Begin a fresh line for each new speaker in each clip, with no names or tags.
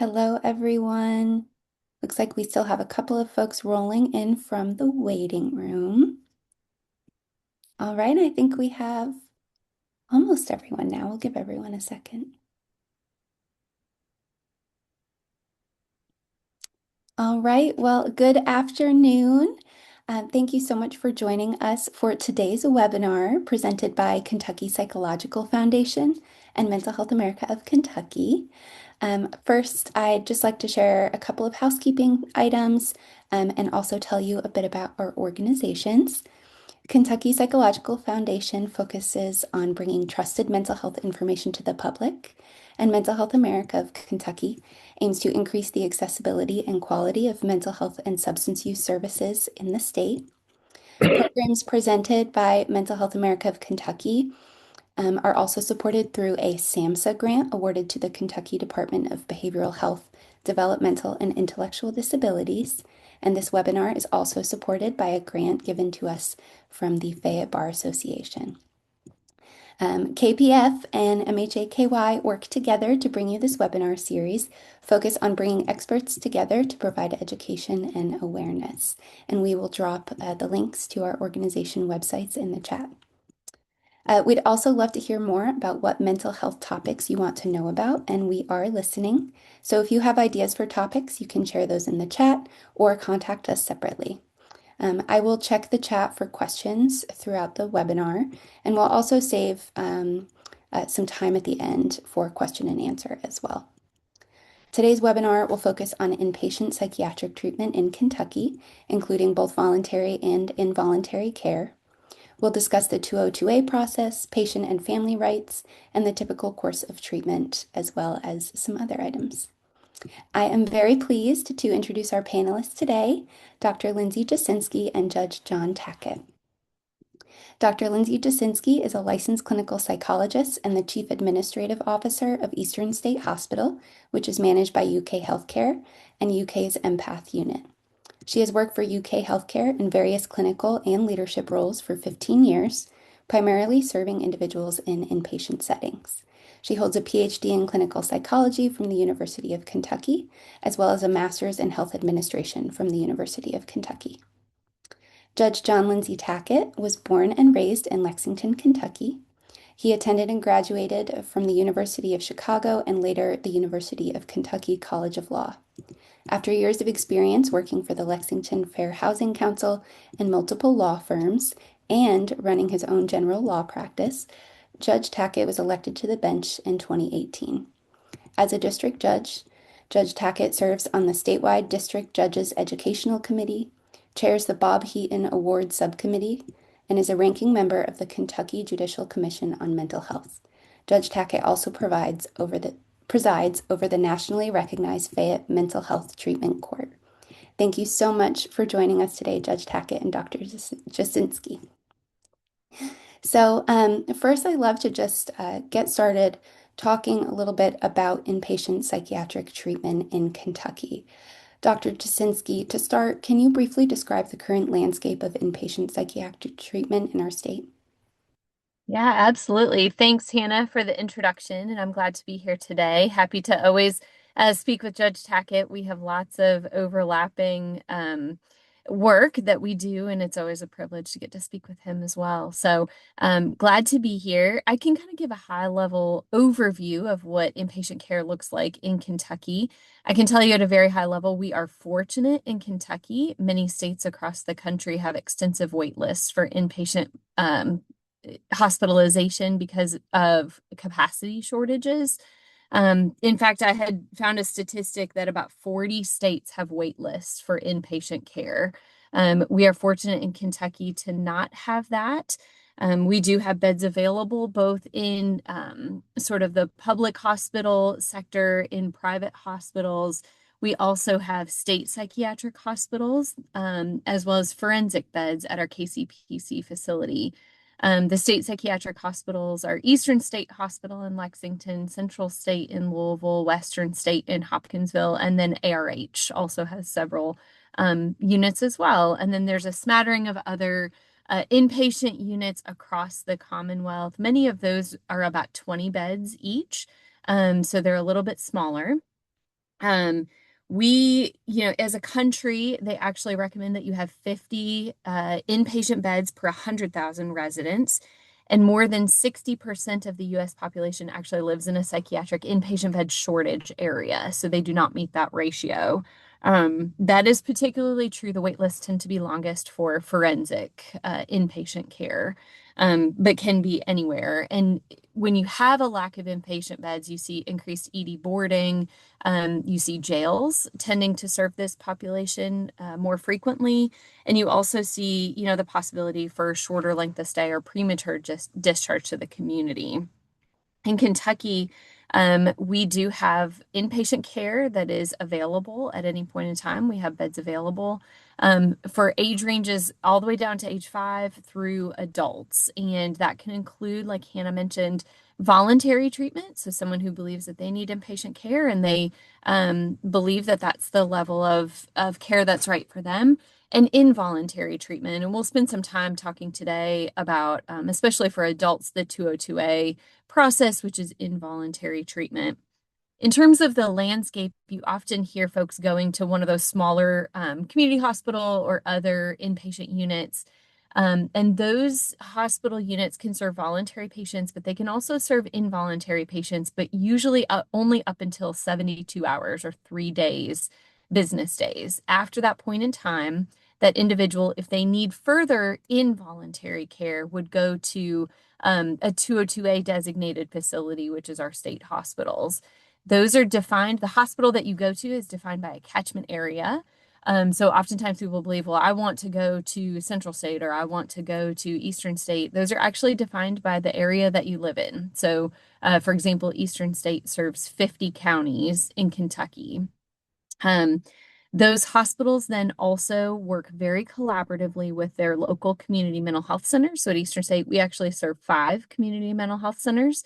Hello, everyone. Looks like we still have a couple of folks rolling in from the waiting room. All right, I think we have almost everyone now. We'll give everyone a second. All right, well, good afternoon. Thank you so much for joining us for today's webinar presented by Kentucky Psychological Foundation and Mental Health America of Kentucky. First, I'd just like to share a couple of housekeeping items and also tell you a bit about our organizations. Kentucky Psychological Foundation focuses on bringing trusted mental health information to the public, and Mental Health America of Kentucky aims to increase the accessibility and quality of mental health and substance use services in the state. Programs presented by Mental Health America of Kentucky are also supported through a SAMHSA grant awarded to the Kentucky Department of Behavioral Health, Developmental, and Intellectual Disabilities. And this webinar is also supported by a grant given to us from the Fayette Bar Association. KPF and MHAKY work together to bring you this webinar series, focus on bringing experts together to provide education and awareness. And we will drop the links to our organization websites in the chat. We'd also love to hear more about what mental health topics you want to know about, and we are listening. So if you have ideas for topics, you can share those in the chat or contact us separately. I will check the chat for questions throughout the webinar, and we'll also save some time at the end for question and answer as well. Today's webinar will focus on inpatient psychiatric treatment in Kentucky, including both voluntary and involuntary care. We'll discuss the 202A process, patient and family rights, and the typical course of treatment, as well as some other items. I am very pleased to introduce our panelists today, Dr. Lindsay Jasinski and Judge John Tackett. Dr. Lindsay Jasinski is a licensed clinical psychologist and the Chief Administrative Officer of Eastern State Hospital, which is managed by UK Healthcare and UK's Empath Unit. She has worked for UK Healthcare in various clinical and leadership roles for 15 years, primarily serving individuals in inpatient settings. She holds a PhD in clinical psychology from the University of Kentucky, as well as a master's in health administration from the University of Kentucky. Judge John Lindsay Tackett was born and raised in Lexington, Kentucky. He attended and graduated from the University of Chicago and later the University of Kentucky College of Law. After years of experience working for the Lexington Fair Housing Council and multiple law firms and running his own general law practice, Judge Tackett was elected to the bench in 2018. As a district judge, Judge Tackett serves on the statewide District Judges Educational Committee, chairs the Bob Heaton Award Subcommittee, and is a ranking member of the Kentucky Judicial Commission on Mental Health. Judge Tackett also presides over the nationally recognized Fayette Mental Health Treatment Court. Thank you so much for joining us today, Judge Tackett and Dr. Jasinski. So first, I'd love to just get started talking a little bit about inpatient psychiatric treatment in Kentucky. Dr. Jasinski, to start, can you briefly describe the current landscape of inpatient psychiatric treatment in our state?
Yeah, absolutely. Thanks, Hannah, for the introduction, and I'm glad to be here today. Happy to always speak with Judge Tackett. We have lots of overlapping work that we do, and it's always a privilege to get to speak with him as well. So glad to be here. I can kind of give a high-level overview of what inpatient care looks like in Kentucky. I can tell you at a very high level, we are fortunate in Kentucky. Many states across the country have extensive wait lists for inpatient hospitalization because of capacity shortages. In fact, I had found a statistic that about 40 states have wait lists for inpatient care. We are fortunate in Kentucky to not have that. We do have beds available both in sort of the public hospital sector, in private hospitals. We also have state psychiatric hospitals, as well as forensic beds at our KCPC facility. The state psychiatric hospitals are Eastern State Hospital in Lexington, Central State in Louisville, Western State in Hopkinsville, and then ARH also has several units as well. And then there's a smattering of other inpatient units across the Commonwealth. Many of those are about 20 beds each, so they're a little bit smaller. Um, we, as a country, they actually recommend that you have 50 inpatient beds per 100,000 residents. And more than 60% of the US population actually lives in a psychiatric inpatient bed shortage area. So they do not meet that ratio. That is particularly true. The wait lists tend to be longest for forensic inpatient care, but can be anywhere. And when you have a lack of inpatient beds, you see increased ED boarding. You see jails tending to serve this population more frequently. And you also see, the possibility for shorter length of stay or premature just discharge to the community. In Kentucky, we do have inpatient care that is available at any point in time. We have beds available for age ranges all the way down to age 5 through adults. And that can include, like Hannah mentioned, voluntary treatment. So someone who believes that they need inpatient care and they believe that that's the level of care that's right for them. And involuntary treatment. And we'll spend some time talking today about, especially for adults, the 202A process, which is involuntary treatment. In terms of the landscape, you often hear folks going to one of those smaller community hospital or other inpatient units. And those hospital units can serve voluntary patients, but they can also serve involuntary patients, but usually only up until 72 hours or 3 days, business days. After that point in time, that individual, if they need further involuntary care, would go to a 202A designated facility, which is our state hospitals. Those are defined, the hospital that you go to is defined by a catchment area. So oftentimes people believe, well, I want to go to Central State or I want to go to Eastern State. Those are actually defined by the area that you live in. So, for example, Eastern State serves 50 counties in Kentucky. Um, those hospitals then also work very collaboratively with their local community mental health centers. So at Eastern State, we actually serve 5 community mental health centers.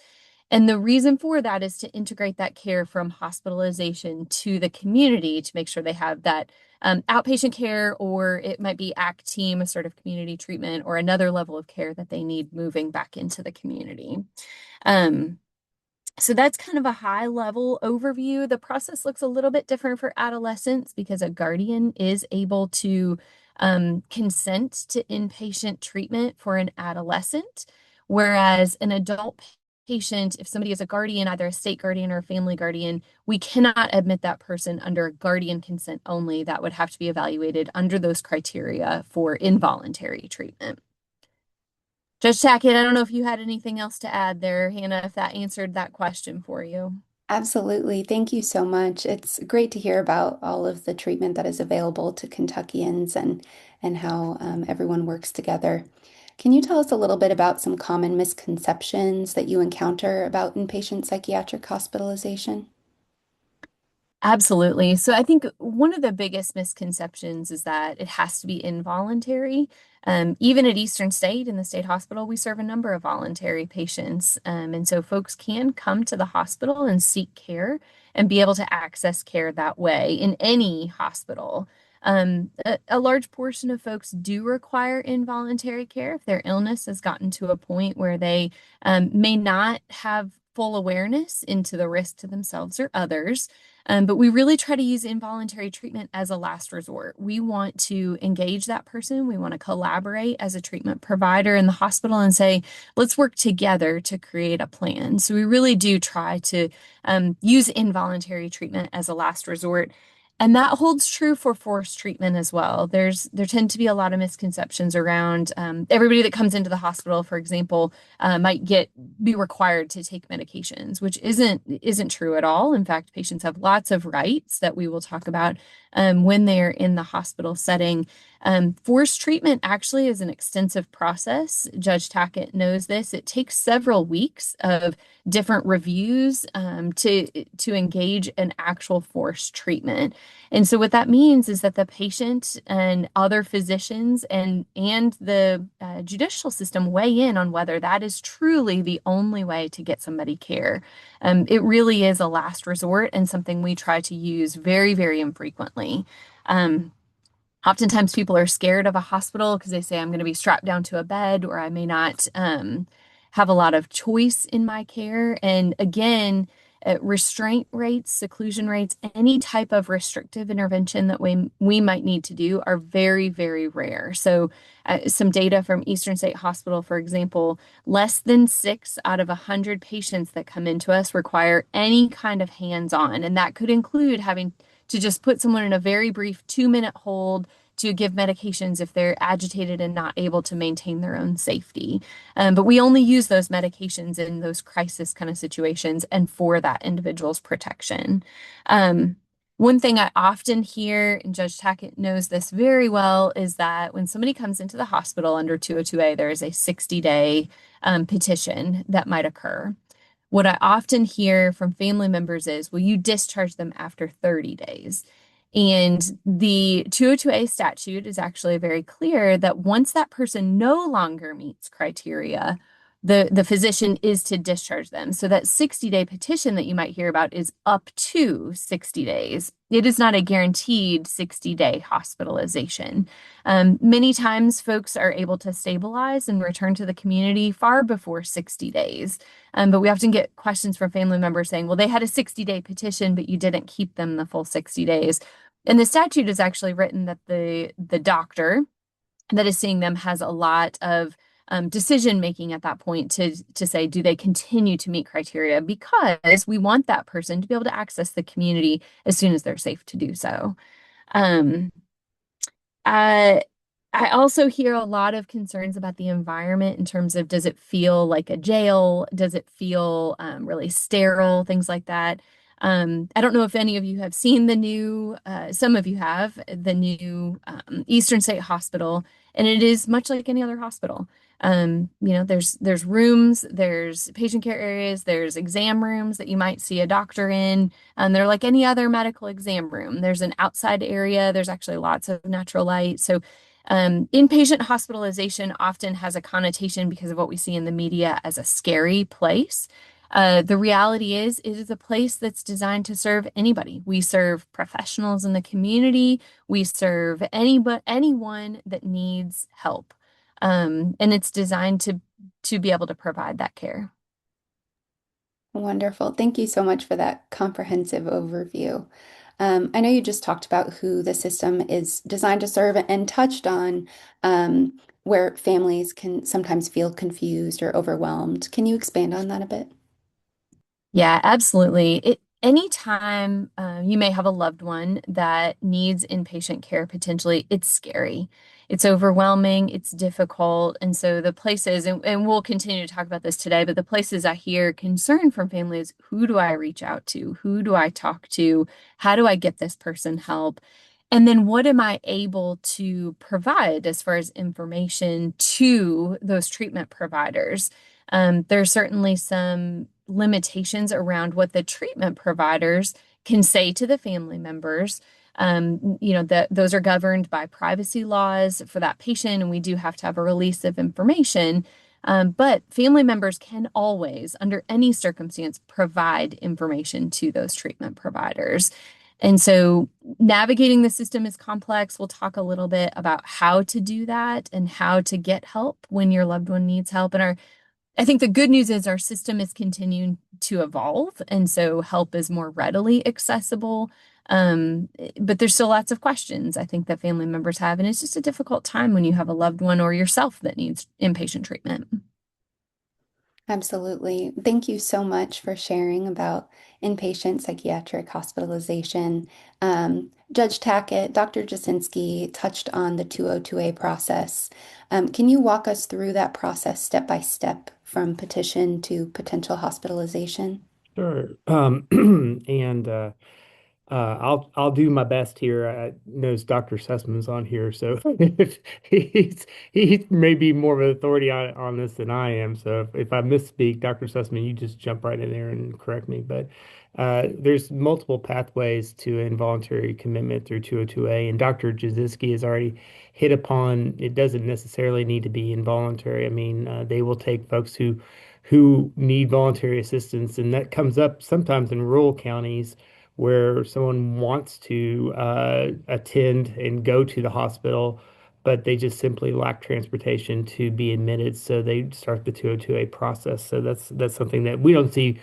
And the reason for that is to integrate that care from hospitalization to the community to make sure they have that outpatient care, or it might be ACT team, assertive community treatment, or another level of care that they need moving back into the community. Um, so that's kind of a high level overview. The process looks a little bit different for adolescents because a guardian is able to consent to inpatient treatment for an adolescent, whereas an adult patient, if somebody is a guardian, either a state guardian or a family guardian, we cannot admit that person under guardian consent only. That would have to be evaluated under those criteria for involuntary treatment. Judge Tackett, I don't know if you had anything else to add there, Hannah, if that answered that question for you.
Absolutely. Thank you so much. It's great to hear about all of the treatment that is available to Kentuckians and how everyone works together. Can you tell us a little bit about some common misconceptions that you encounter about inpatient psychiatric hospitalization?
Absolutely. So I think one of the biggest misconceptions is that it has to be involuntary. Even at Eastern State in the state hospital, we serve a number of voluntary patients. And so folks can come to the hospital and seek care and be able to access care that way in any hospital. A large portion of folks do require involuntary care if their illness has gotten to a point where they may not have full awareness into the risk to themselves or others. But we really try to use involuntary treatment as a last resort. We want to engage that person. We want to collaborate as a treatment provider in the hospital and say, let's work together to create a plan. So we really do try to use involuntary treatment as a last resort. And that holds true for forced treatment as well. There tend to be a lot of misconceptions around everybody that comes into the hospital, for example, might be required to take medications, which isn't true at all. In fact, patients have lots of rights that we will talk about when they're in the hospital setting. Forced treatment actually is an extensive process. Judge Tackett knows this. It takes several weeks of different reviews to engage in actual forced treatment. And so what that means is that the patient and other physicians and the judicial system weigh in on whether that is truly the only way to get somebody care. It really is a last resort and something we try to use very, very infrequently. Um, Oftentimes people are scared of a hospital because they say I'm going to be strapped down to a bed or I may not have a lot of choice in my care. And again, restraint rates, seclusion rates, any type of restrictive intervention that we might need to do are very, very rare. So, some data from Eastern State Hospital, for example, less than 6 out of 100 patients that come into us require any kind of hands-on, and that could include having to just put someone in a very brief 2-minute hold to give medications if they're agitated and not able to maintain their own safety. But we only use those medications in those crisis kind of situations and for that individual's protection. Um, One thing I often hear, and Judge Tackett knows this very well, is that when somebody comes into the hospital under 202A, there is a 60-day petition that might occur. What I often hear from family members is, will you discharge them after 30 days? And the 202A statute is actually very clear that once that person no longer meets criteria, the physician is to discharge them. So that 60-day petition that you might hear about is up to 60 days. It is not a guaranteed 60-day hospitalization. Many times folks are able to stabilize and return to the community far before 60 days. But we often get questions from family members saying, well, they had a 60-day petition, but you didn't keep them the full 60 days. And the statute is actually written that the doctor that is seeing them has a lot of decision making at that point to say, do they continue to meet criteria? Because we want that person to be able to access the community as soon as they're safe to do so. Um, I, I also hear a lot of concerns about the environment in terms of, does it feel like a jail? Does it feel really sterile? Things like that. I don't know if any of you have seen the new, some of you have, the new Eastern State Hospital, and it is much like any other hospital. There's rooms, there's patient care areas, there's exam rooms that you might see a doctor in. They're like any other medical exam room. There's an outside area. There's actually lots of natural light. So inpatient hospitalization often has a connotation because of what we see in the media as a scary place. The reality is, it is a place that's designed to serve anybody. We serve professionals in the community. We serve anyone that needs help. And it's designed to be able to provide that care.
Wonderful. Thank you so much for that comprehensive overview. I know you just talked about who the system is designed to serve and touched on where families can sometimes feel confused or overwhelmed. Can you expand on that a bit?
Yeah, absolutely. Anytime you may have a loved one that needs inpatient care, potentially, it's scary. It's overwhelming, it's difficult. And so the places, and we'll continue to talk about this today, but the places I hear concern from families, who do I reach out to? Who do I talk to? How do I get this person help? And then what am I able to provide as far as information to those treatment providers? There's certainly some limitations around what the treatment providers can say to the family members. That those are governed by privacy laws for that patient, and we do have to have a release of information. But family members can always, under any circumstance, provide information to those treatment providers. And so navigating the system is complex. We'll talk a little bit about how to do that and how to get help when your loved one needs help. And I think the good news is our system is continuing to evolve, and so help is more readily accessible. But there's still lots of questions I think that family members have, and it's just a difficult time when you have a loved one or yourself that needs inpatient treatment.
Absolutely. Thank you so much for sharing about inpatient psychiatric hospitalization. Judge Tackett, Dr. Jasinski touched on the 202A process. Can you walk us through that process step by step from petition to potential hospitalization?
Sure. And I'll do my best here. I knows Dr. Sussman's on here, so he's maybe more of an authority on this than I am. So if I misspeak, Dr. Sussman, you just jump right in there and correct me. But there's multiple pathways to involuntary commitment through 202A, and Dr. Jasinski has already hit upon it doesn't necessarily need to be involuntary. I mean, they will take folks who need voluntary assistance, and that comes up sometimes in rural counties where someone wants to attend and go to the hospital, but they just simply lack transportation to be admitted. So they start the 202A process. So that's something that we don't see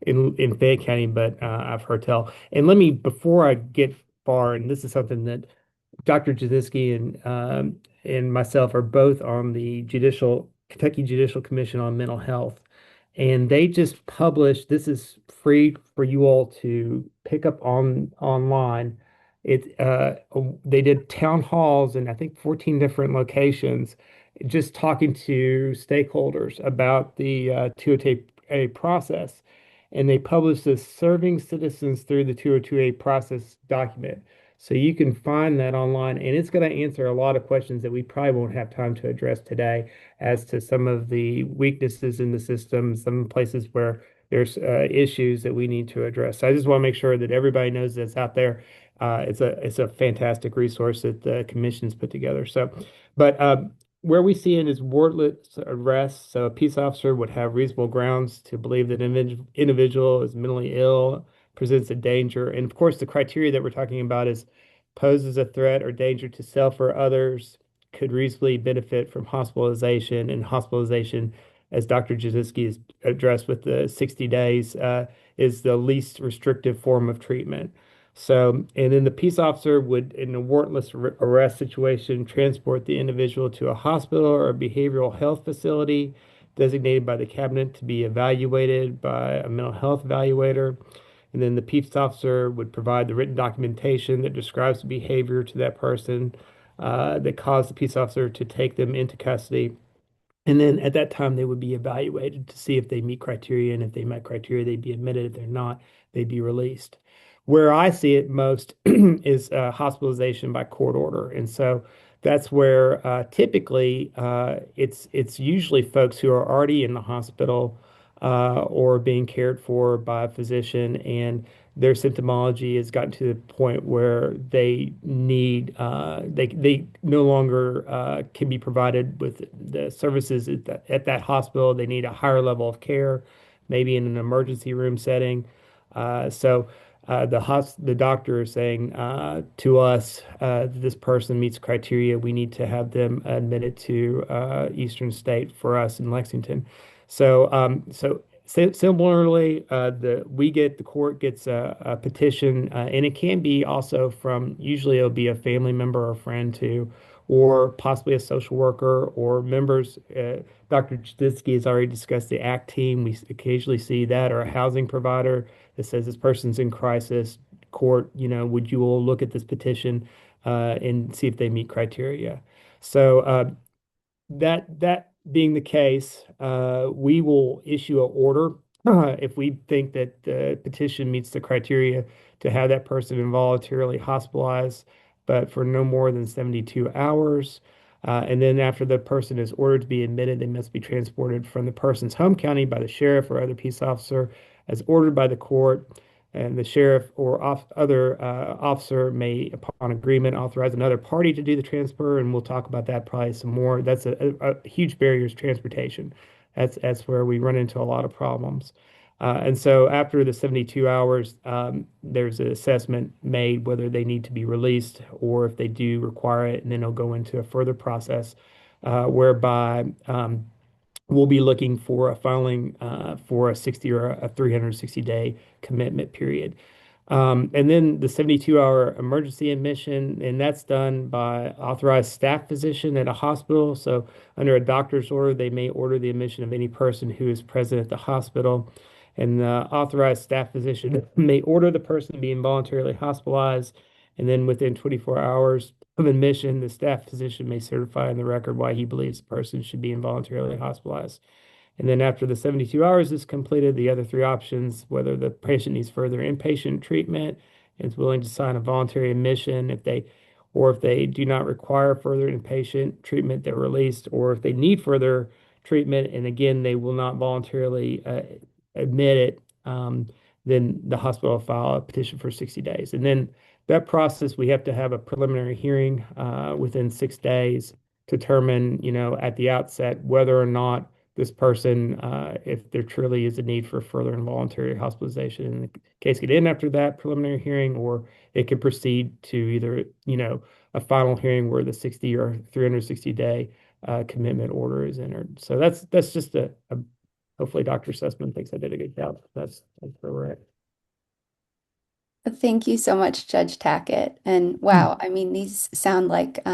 in Fayette County, but I've heard tell. And let me, before I get far, and this is something that Dr. Jasinski and myself are both on the Kentucky Judicial Commission on Mental Health, and they just published. This is free for you all to pick up online. They did town halls in I think 14 different locations, just talking to stakeholders about the 202A process, and they published this serving citizens through the 202A process document. So you can find that online, and it's going to answer a lot of questions that we probably won't have time to address today as to some of the weaknesses in the system, some places where there's issues that we need to address. So I just want to make sure that everybody knows that's out there. It's a fantastic resource that the commission's put together. So, but where we see it is warrantless arrest. So a peace officer would have reasonable grounds to believe that an individual is mentally ill, presents a danger. And of course, the criteria that we're talking about is poses a threat or danger to self or others, could reasonably benefit from hospitalization. And hospitalization, as Dr. Jasinski has addressed with the 60 days, is the least restrictive form of treatment. So, and then the peace officer would, in a warrantless arrest situation, transport the individual to a hospital or a behavioral health facility designated by the cabinet to be evaluated by a mental health evaluator. And then the peace officer would provide the written documentation that describes the behavior to that person that caused the peace officer to take them into custody. And then at that time, they would be evaluated to see if they meet criteria. And if they met criteria, they'd be admitted. If they're not, they'd be released. Where I see it most is hospitalization by court order. And so that's where typically it's usually folks who are already in the hospital or being cared for by a physician, and their symptomology has gotten to the point where they need they no longer can be provided with the services at that hospital. They need a higher level of care, maybe in an emergency room setting. The doctor is saying to us, this person meets criteria. We need to have them admitted to Eastern State for us in Lexington. Similarly, the court gets a petition, and it can be also from, usually it'll be a family member or friend too, or possibly a social worker or members. Dr. Jasinski has already discussed the ACT team. We occasionally see that, or a housing provider that says this person's in crisis. Court, would you all look at this petition and see if they meet criteria? So that being the case, we will issue an order if we think that the petition meets the criteria to have that person involuntarily hospitalized, but for no more than 72 hours. And then after the person is ordered to be admitted, they must be transported from the person's home county by the sheriff or other peace officer as ordered by the court. And the sheriff or other officer may, upon agreement, authorize another party to do the transfer. And we'll talk about that probably some more. That's a huge barrier is transportation. That's where we run into a lot of problems. And so after the 72 hours, there's an assessment made whether they need to be released or if they do require it. And then it'll go into a further process whereby we'll be looking for a filing for a 60 or a 360-day commitment period. And then the 72-hour emergency admission, and that's done by authorized staff physician at a hospital. So under a doctor's order, they may order the admission of any person who is present at the hospital. And the authorized staff physician may order the person to be involuntarily hospitalized. And then within 24 hours of admission, the staff physician may certify in the record why he believes the person should be involuntarily hospitalized. And then after the 72 hours is completed, the other three options, whether the patient needs further inpatient treatment and is willing to sign a voluntary admission, if they do not require further inpatient treatment, they're released, or if they need further treatment, and again, they will not voluntarily admit it, then the hospital will file a petition for 60 days. And then that process, we have to have a preliminary hearing within 6 days to determine, at the outset, whether or not this person, if there truly is a need for further involuntary hospitalization. And the case get in after that preliminary hearing, or it can proceed to either, a final hearing where the 60 or 360-day commitment order is entered. So that's just a hopefully Dr. Sussman thinks I did a good job. That's where we're at.
Thank you so much, Judge Tackett. And wow, I mean, these sound like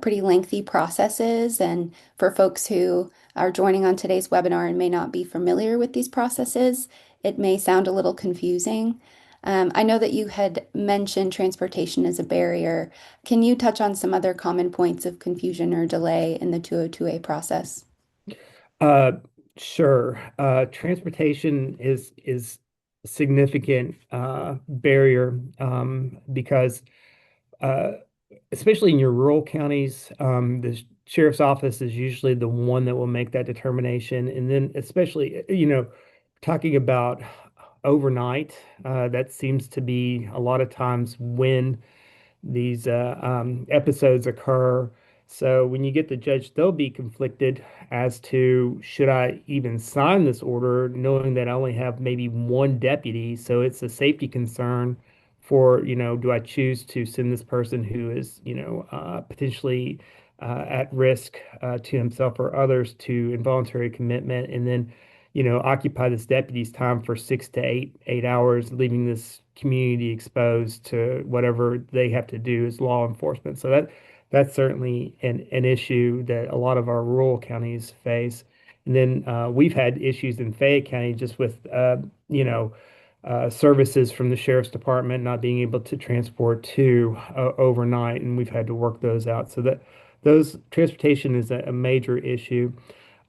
pretty lengthy processes. And for folks who are joining on today's webinar and may not be familiar with these processes, it may sound a little confusing. I know that you had mentioned transportation as a barrier. Can you touch on some other common points of confusion or delay in the 202A process?
Uh, sure. Transportation is a significant barrier because uh, especially in your rural counties, the sheriff's office is usually the one that will make that determination. And then especially, talking about overnight, that seems to be a lot of times when these episodes occur. So when you get the judge, they'll be conflicted as to should I even sign this order, knowing that I only have maybe one deputy. So it's a safety concern for, do I choose to send this person who is, potentially at risk to himself or others to involuntary commitment, and then occupy this deputy's time for 6 to 8 hours, leaving this community exposed to whatever they have to do as law enforcement. So that's certainly an issue that a lot of our rural counties face. And then we've had issues in Fayette County just with services from the sheriff's department not being able to transport to overnight, and we've had to work those out. So that those transportation is a major issue.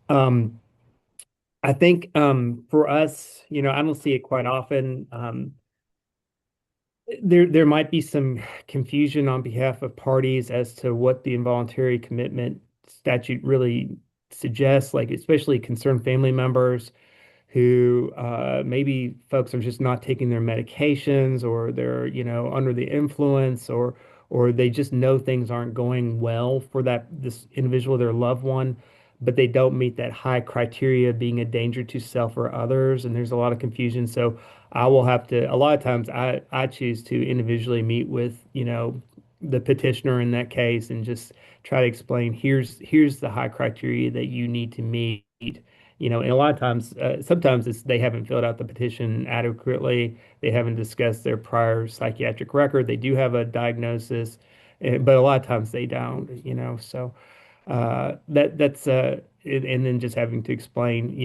Um, I think for us, I don't see it quite often. There might be some confusion on behalf of parties as to what the involuntary commitment statute really suggests, like especially concerned family members who maybe folks are just not taking their medications, or they're, under the influence, or they just know things aren't going well for this individual, their loved one, but they don't meet that high criteria of being a danger to self or others. And there's a lot of confusion. So I will have to, a lot of times I choose to individually meet with, the petitioner in that case and just try to explain here's the high criteria that you need to meet. And a lot of times, sometimes they haven't filled out the petition adequately. They haven't discussed their prior psychiatric record. They do have a diagnosis, but a lot of times they don't. So and then just having to explain,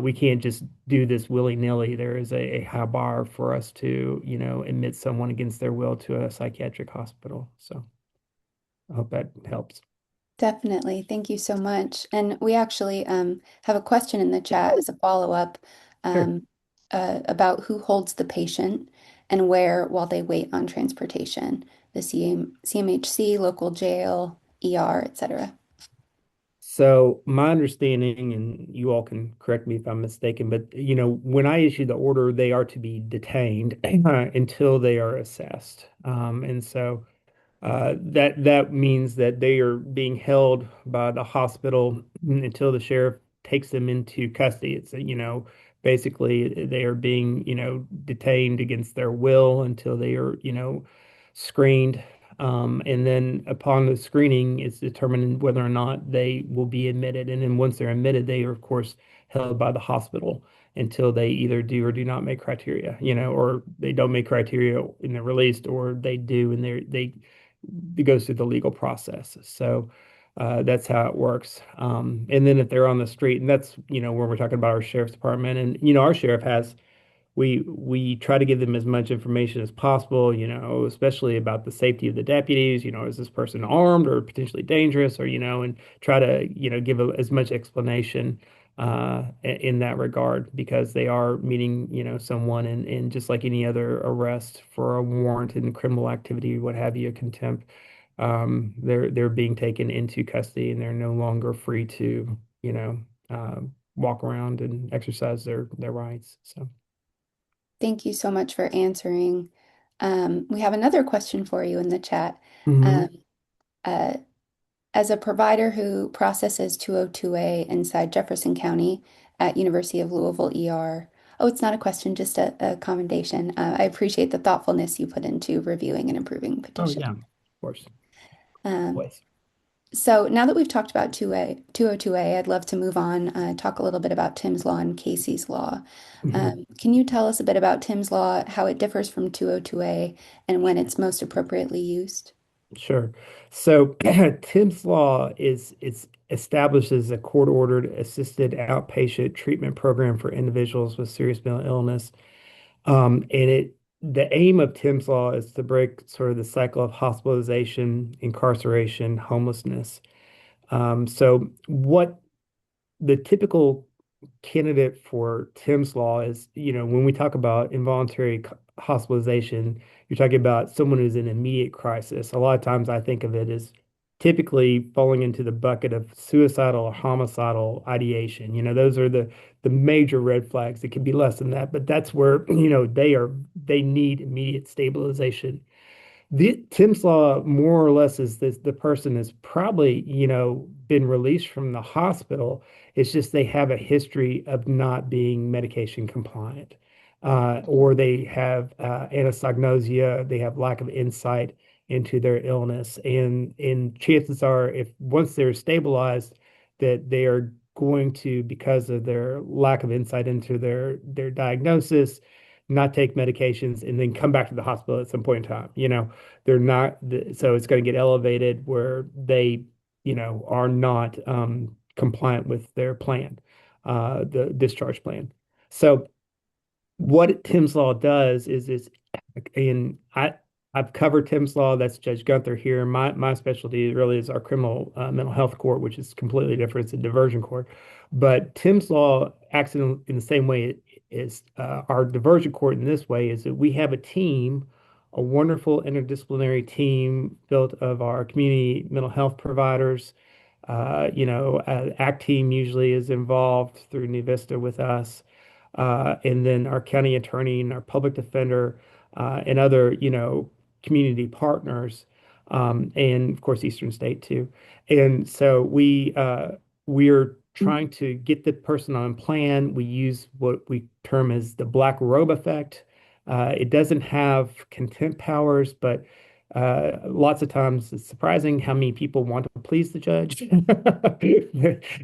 we can't just do this willy-nilly. There is a high bar for us to, admit someone against their will to a psychiatric hospital. So I hope that helps.
Definitely. Thank you so much. And we actually have a question in the chat as a follow-up
Sure.
um, about who holds the patient and where while they wait on transportation, the CMHC, local jail, ER, etc.
So my understanding, and you all can correct me if I'm mistaken, but when I issue the order, they are to be detained until they are assessed. And so that means that they are being held by the hospital until the sheriff takes them into custody. It's basically they are being detained against their will until they are screened. And then upon the screening, it's determined whether or not they will be admitted. And then once they're admitted, they are of course held by the hospital until they either do or do not make criteria, or they don't make criteria and they're released, or they do and they it goes through the legal process. So that's how it works. And then if they're on the street, and that's when we're talking about our sheriff's department, and our sheriff has we try to give them as much information as possible, especially about the safety of the deputies. Is this person armed or potentially dangerous, or and try to give as much explanation in that regard, because they are meeting someone in just like any other arrest for a warrant in criminal activity, what have you, contempt. They're being taken into custody, and they're no longer free to walk around and exercise their rights. So.
Thank you so much for answering. We have another question for you in the chat.
Mhm.
Um, uh, as a provider who processes 202A inside Jefferson County at University of Louisville ER. Oh, it's not a question, just a commendation. I appreciate the thoughtfulness you put into reviewing and approving
Oh
petition.
yeah, of course.
Um,
Always.
So now that we've talked about 202A, I'd love to move on, talk a little bit about Tim's Law and Casey's Law.
Mhm.
Can you tell us a bit about Tim's Law, how it differs from 202A, and when it's most appropriately used?
Sure. So Tim's Law is establishes a court-ordered assisted outpatient treatment program for individuals with serious mental illness. And the aim of Tim's Law is to break sort of the cycle of hospitalization, incarceration, homelessness. So what the typical candidate for Tim's Law is, when we talk about involuntary hospitalization, you're talking about someone who's in immediate crisis. A lot of times I think of it as typically falling into the bucket of suicidal or homicidal ideation. Those are the major red flags. It could be less than that, but that's where, they need immediate stabilization. Tim's Law more or less is this the person has probably, been released from the hospital. It's just they have a history of not being medication compliant. Or they have anosognosia, they have lack of insight into their illness. And chances are, if once they're stabilized, that they are going to, because of their lack of insight into their diagnosis, not take medications and then come back to the hospital at some point in time. They're not, so it's going to get elevated where they, are not compliant with their plan, the discharge plan. So what Tim's Law does is and I've covered Tim's Law. That's Judge Gunther here. My specialty really is our criminal mental health court, which is completely different. It's a diversion court. But Tim's Law acts in the same way as our diversion court in this way is that we have a team, a wonderful interdisciplinary team built of our community mental health providers. ACT team usually is involved through New Vista with us, and then our county attorney and our public defender, and other, community partners, and of course Eastern State too. And so we're trying to get the person on plan. We use what we term as the black robe effect. It doesn't have contempt powers, but lots of times it's surprising how many people want to please the judge.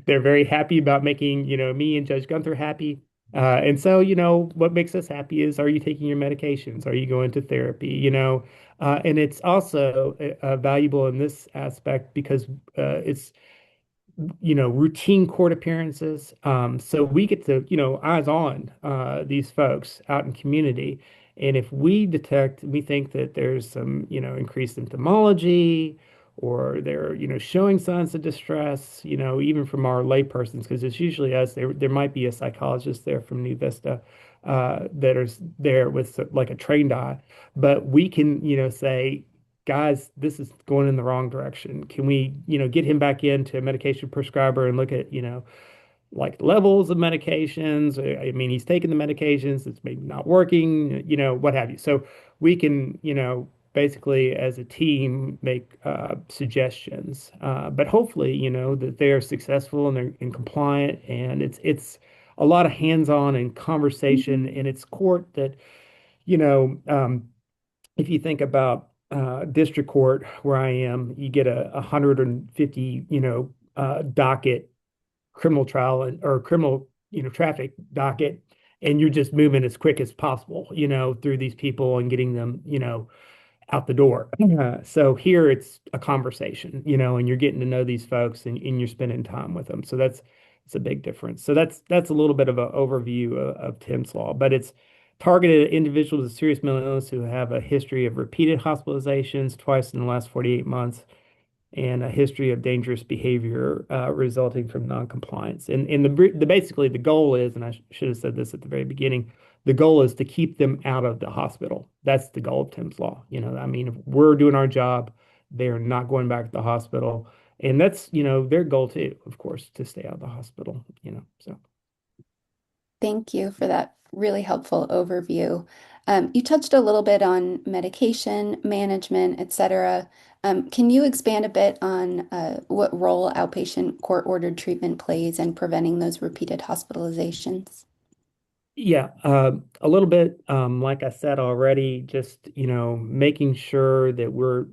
They're very happy about making, me and Judge Gunther happy. And so, what makes us happy is, are you taking your medications? Are you going to therapy? And it's also valuable in this aspect because it's routine court appearances. So we get to, eyes on these folks out in community. And if we detect, we think that there's some, increased symptomology or they're, showing signs of distress, even from our laypersons, because it's usually us, there might be a psychologist there from New Vista that is there with like a trained eye, but we can, say, guys, this is going in the wrong direction. Can we, get him back into a medication prescriber and look at, like levels of medications? I mean, he's taking the medications, it's maybe not working, what have you. So we can, basically as a team make suggestions. But hopefully, that they are successful and they're compliant, and it's a lot of hands-on and conversation, and it's court that, you know, um, if you think about district court where I am, you get a 150, docket criminal trial or criminal, traffic docket, and you're just moving as quick as possible, through these people and getting them, out the door. So here it's a conversation, and you're getting to know these folks and you're spending time with them. So it's a big difference. So that's a little bit of an overview of Tim's Law, but it's targeted at individuals with serious mental illness who have a history of repeated hospitalizations twice in the last 48 months and a history of dangerous behavior resulting from noncompliance. And basically the goal is, and I should have said this at the very beginning, the goal is to keep them out of the hospital. That's the goal of Tim's Law. I mean, if we're doing our job, they're not going back to the hospital. And that's, their goal too, of course, to stay out of the hospital, so.
Thank you for that really helpful overview. You touched a little bit on medication management, et cetera. Can you expand a bit on what role outpatient court-ordered treatment plays in preventing those repeated hospitalizations?
Yeah, a little bit, like I said already, just, making sure that we're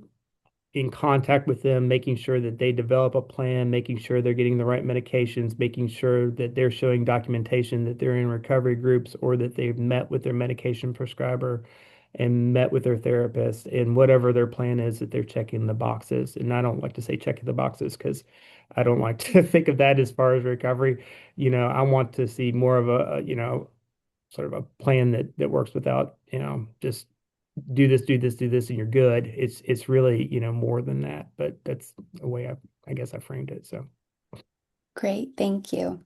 in contact with them, making sure that they develop a plan, making sure they're getting the right medications, making sure that they're showing documentation that they're in recovery groups or that they've met with their medication prescriber and met with their therapist, and whatever their plan is, that they're checking the boxes. And I don't like to say checking the boxes because I don't like to think of that as far as recovery. I want to see more of sort of a plan that works without, just do this, do this, do this, and you're good. It's really, more than that. But that's the way I guess I framed it. So
Great, thank you.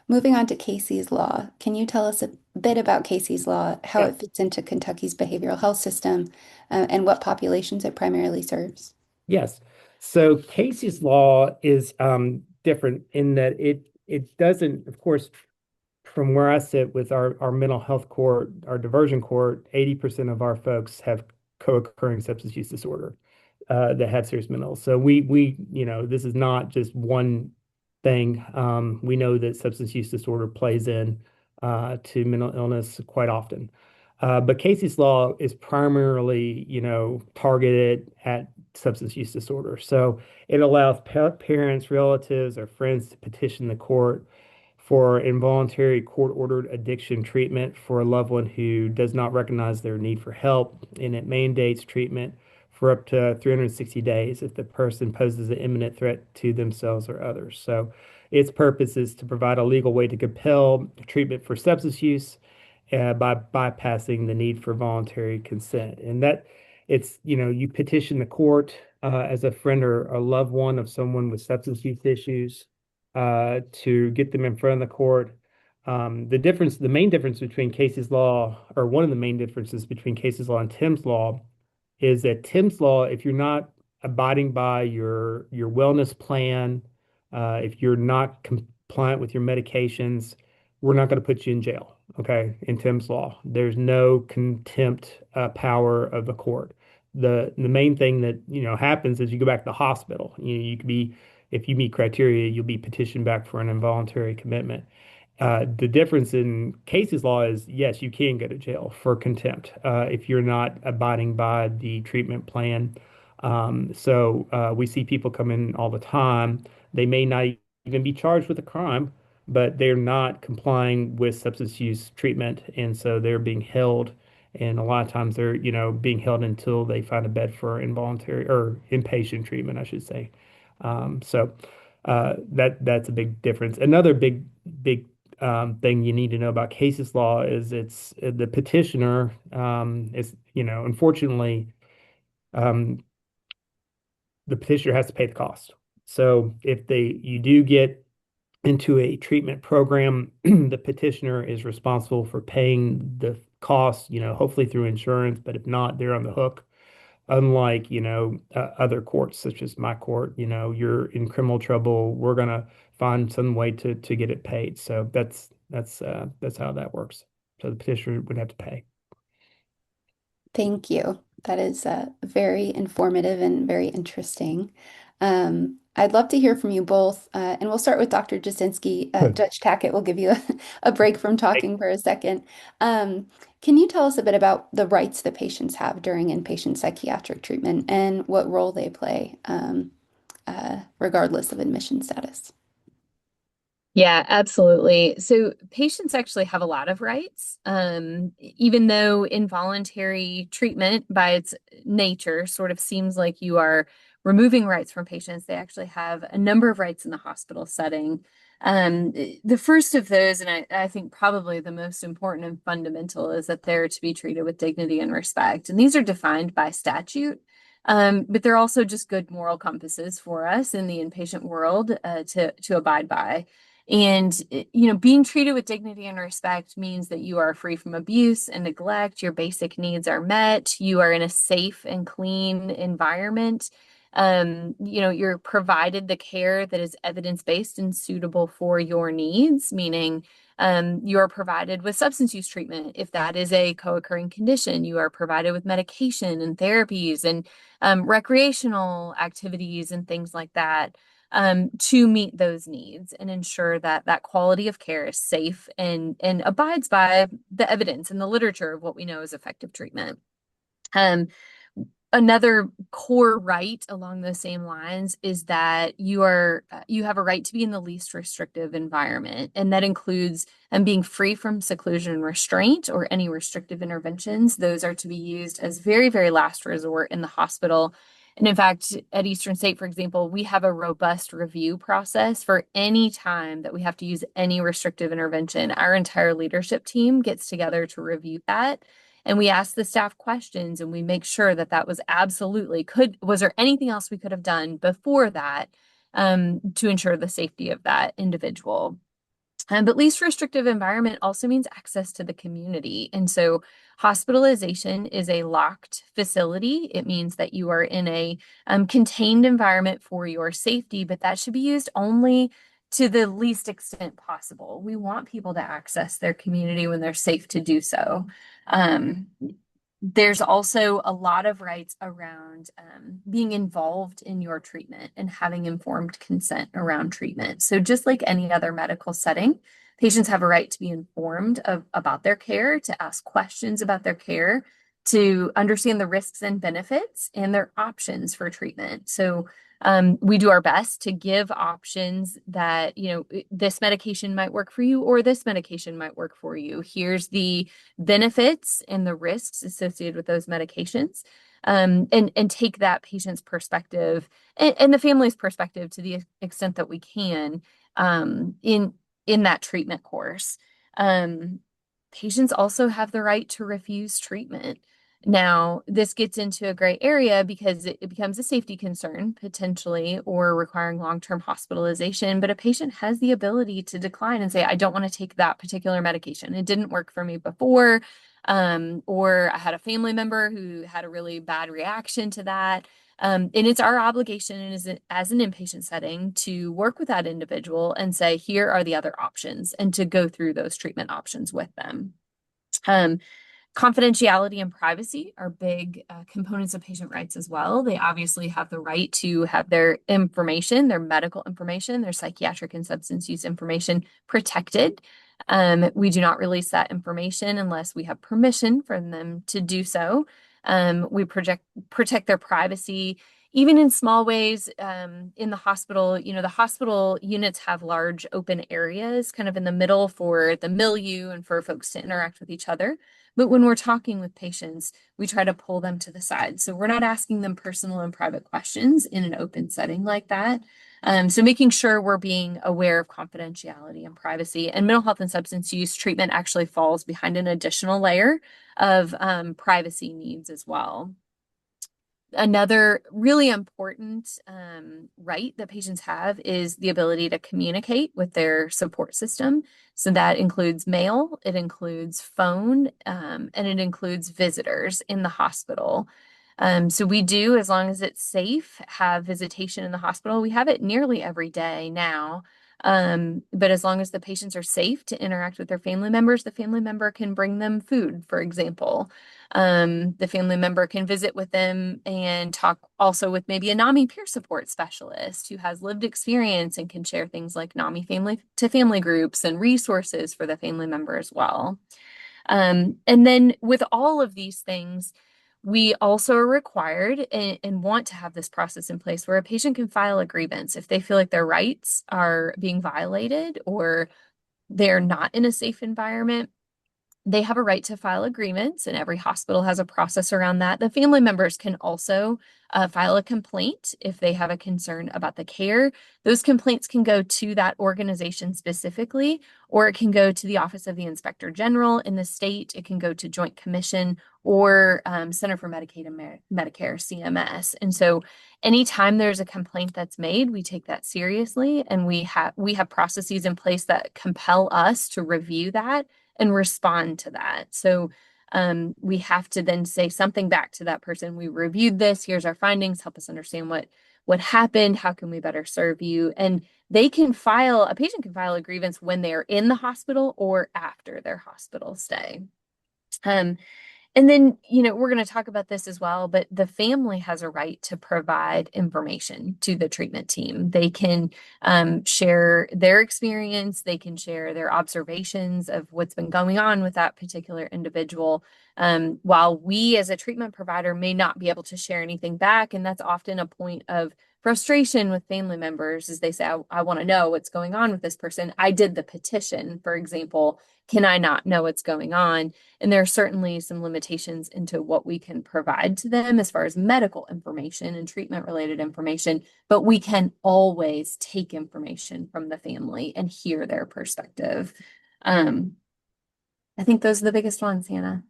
Moving on to Casey's Law, can you tell us a bit about Casey's Law, how
yeah.
it fits into Kentucky's behavioral health system, and what populations it primarily serves?
Yes. So Casey's law is different in that it doesn't, of course, from where I sit with our mental health court, our diversion court, 80% of our folks have co-occurring substance use disorder that have serious mental. So we this is not just one thing. We know that substance use disorder plays in to mental illness quite often. But Casey's Law is primarily, targeted at substance use disorder. So it allows parents, relatives, or friends to petition the court for involuntary court-ordered addiction treatment for a loved one who does not recognize their need for help, and it mandates treatment for up to 360 days if the person poses an imminent threat to themselves or others. So its purpose is to provide a legal way to compel treatment for substance use by bypassing the need for voluntary consent. And that it's, you petition the court as a friend or a loved one of someone with substance use issues to get them in front of the court. The main difference between Casey's Law, or one of the main differences between Casey's Law and Tim's Law, is that Tim's Law, if you're not abiding by your wellness plan, if you're not compliant with your medications, we're not going to put you in jail. Okay, in Tim's Law, there's no contempt power of the court. The main thing that happens is you go back to the hospital. You could be, if you meet criteria, you'll be petitioned back for an involuntary commitment. The difference in Casey's Law is, yes, you can go to jail for contempt if you're not abiding by the treatment plan. So we see people come in all the time. They may not even be charged with a crime, but they're not complying with substance use treatment, and so they're being held. And a lot of times they're, being held until they find a bed for involuntary or inpatient treatment, I should say. That's a big difference. Another big thing you need to know about Case's Law is it's the petitioner is, unfortunately, um, the petitioner has to pay the cost. So if you do get into a treatment program, the petitioner is responsible for paying the cost, hopefully through insurance, but if not, they're on the hook. Unlike, other courts, such as my court, you're in criminal trouble, we're gonna find some way to get it paid. So that's how that works. So the petitioner would have to pay.
Thank you. That is very informative and very interesting. I'd love to hear from you both, and we'll start with Dr. Jasinski. Judge Tackett will give you a break from talking for a second. Can you tell us a bit about the rights that patients have during inpatient psychiatric treatment and what role they play, regardless of admission status?
Yeah, absolutely. So patients actually have a lot of rights. Even though involuntary treatment by its nature sort of seems like you are removing rights from patients, they actually have a number of rights in the hospital setting. The first of those, and I think probably the most important and fundamental, is that they're to be treated with dignity and respect. And these are defined by statute. But they're also just good moral compasses for us in the inpatient world to abide by. And, being treated with dignity and respect means that you are free from abuse and neglect. Your basic needs are met. You are in a safe and clean environment. You're provided the care that is evidence-based and suitable for your needs, meaning you are provided with substance use treatment. If that is a co-occurring condition, you are provided with medication and therapies and recreational activities and things like that to meet those needs and ensure that that quality of care is safe and abides by the evidence and the literature of what we know is effective treatment. Another core right along those same lines is that you have a right to be in the least restrictive environment, and that includes being free from seclusion and restraint or any restrictive interventions. Those are to be used as very, very last resort in the hospital. And in fact, at Eastern State, for example, we have a robust review process for any time that we have to use any restrictive intervention. Our entire leadership team gets together to review that. And we ask the staff questions and we make sure that that was absolutely was there anything else we could have done before that to ensure the safety of that individual? But least restrictive environment also means access to the community. And so hospitalization is a locked facility. It means that you are in a contained environment for your safety, but that should be used only to the least extent possible. We want people to access their community when they're safe to do so. Um, there's also a lot of rights around being involved in your treatment and having informed consent around treatment. So just like any other medical setting, patients have a right to be informed about their care, to ask questions about their care, to understand the risks and benefits and their options for treatment. So we do our best to give options that, this medication might work for you or this medication might work for you. Here's the benefits and the risks associated with those medications, and take that patient's perspective and the family's perspective to the extent that we can in that treatment course. Patients also have the right to refuse treatment. Now, this gets into a gray area because it becomes a safety concern potentially, or requiring long-term hospitalization, but a patient has the ability to decline and say, I don't want to take that particular medication. It didn't work for me before, or I had a family member who had a really bad reaction to that. And it's our obligation as an inpatient setting to work with that individual and say, here are the other options, and to go through those treatment options with them. Confidentiality and privacy are big components of patient rights as well. They obviously have the right to have their information, their medical information, their psychiatric and substance use information protected. We do not release that information unless we have permission from them to do so. We protect their privacy, even in small ways. In the hospital, the hospital units have large open areas kind of in the middle for the milieu and for folks to interact with each other. But when we're talking with patients, we try to pull them to the side. So we're not asking them personal and private questions in an open setting like that. So making sure we're being aware of confidentiality and privacy. And mental health and substance use treatment actually falls behind an additional layer of privacy needs as well. Another really important right that patients have is the ability to communicate with their support system. So that includes mail, it includes phone, and it includes visitors in the hospital. So we do, as long as it's safe, have visitation in the hospital. We have it nearly every day now. But as long as the patients are safe to interact with their family members, the family member can bring them food, for example. The family member can visit with them and talk also with maybe a NAMI peer support specialist who has lived experience and can share things like NAMI family to family groups and resources for the family member as well. And then with all of these things, we also are required and want to have this process in place where a patient can file a grievance if they feel like their rights are being violated or they're not in a safe environment. They have a right to file a grievance, and every hospital has a process around that. The family members can also file a complaint if they have a concern about the care. Those complaints can go to that organization specifically, or it can go to the Office of the Inspector General in the state. It can go to Joint Commission or Center for Medicaid and Medicare, CMS. And so anytime there's a complaint that's made, we take that seriously, and we have processes in place that compel us to review that and respond to that. So we have to then say something back to that person. We reviewed this. Here's our findings. Help us understand what happened. How can we better serve you? And a patient can file a grievance when they're in the hospital or after their hospital stay. And then, we're going to talk about this as well, but the family has a right to provide information to the treatment team. They can share their experience. They can share their observations of what's been going on with that particular individual. While we as a treatment provider may not be able to share anything back, and that's often a point of frustration with family members as they say, I want to know what's going on with this person. I did the petition, for example. Can I not know what's going on? And there are certainly some limitations into what we can provide to them as far as medical information and treatment related information, but we can always take information from the family and hear their perspective. Um, I think those are the biggest ones, Hannah.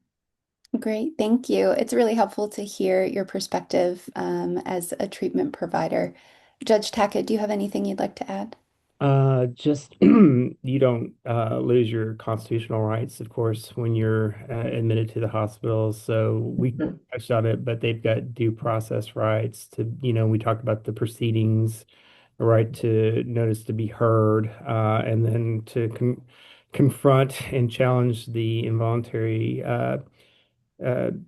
Great, thank you. It's really helpful to hear your perspective as a treatment provider. Judge Tackett, do you have anything you'd like to add?
Just you don't lose your constitutional rights, of course, when you're admitted to the hospital. So we
Mhm.
touched on it, but they've got due process rights to, we talked about the proceedings, the right to notice to be heard, and then to confront and challenge the involuntary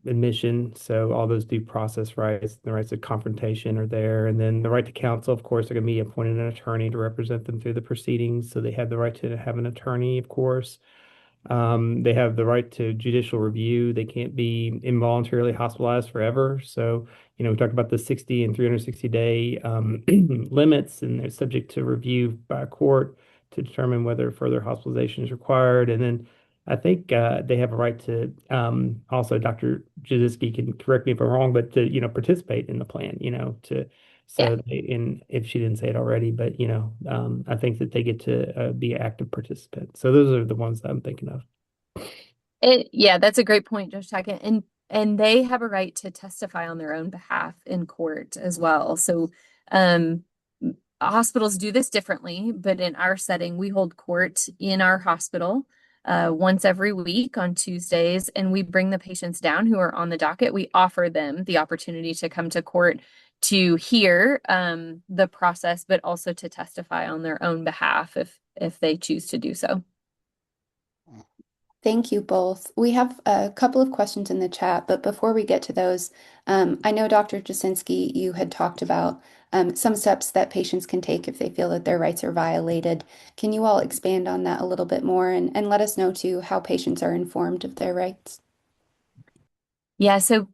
admission. So all those due process rights, the rights of confrontation are there. And then the right to counsel, of course, they're going to be appointed an attorney to represent them through the proceedings. So they have the right to have an attorney, of course. They have the right to judicial review. They can't be involuntarily hospitalized forever. So, we talked about the 60 and 360-day limits, and they're subject to review by a court to determine whether further hospitalization is required. And then I think they have a right to also, Dr. Jazinski can correct me if I'm wrong, but to, participate in the plan, to
Yeah.
so and if she didn't say it already, but I think that they get to be active participants. So those are the ones that I'm thinking of.
Yeah, that's a great point, Judge Tackett. And they have a right to testify on their own behalf in court as well. So um hospitals do this differently, but in our setting, we hold court in our hospital once every week on Tuesdays, and we bring the patients down who are on the docket. We offer them the opportunity to come to court to hear the process, but also to testify on their own behalf if they choose to do so.
Thank you both. We have a couple of questions in the chat, but before we get to those, I know Dr. Jasinski, you had talked about some steps that patients can take if they feel that their rights are violated. Can you all expand on that a little bit more and let us know too how patients are informed of their rights?
Yeah, so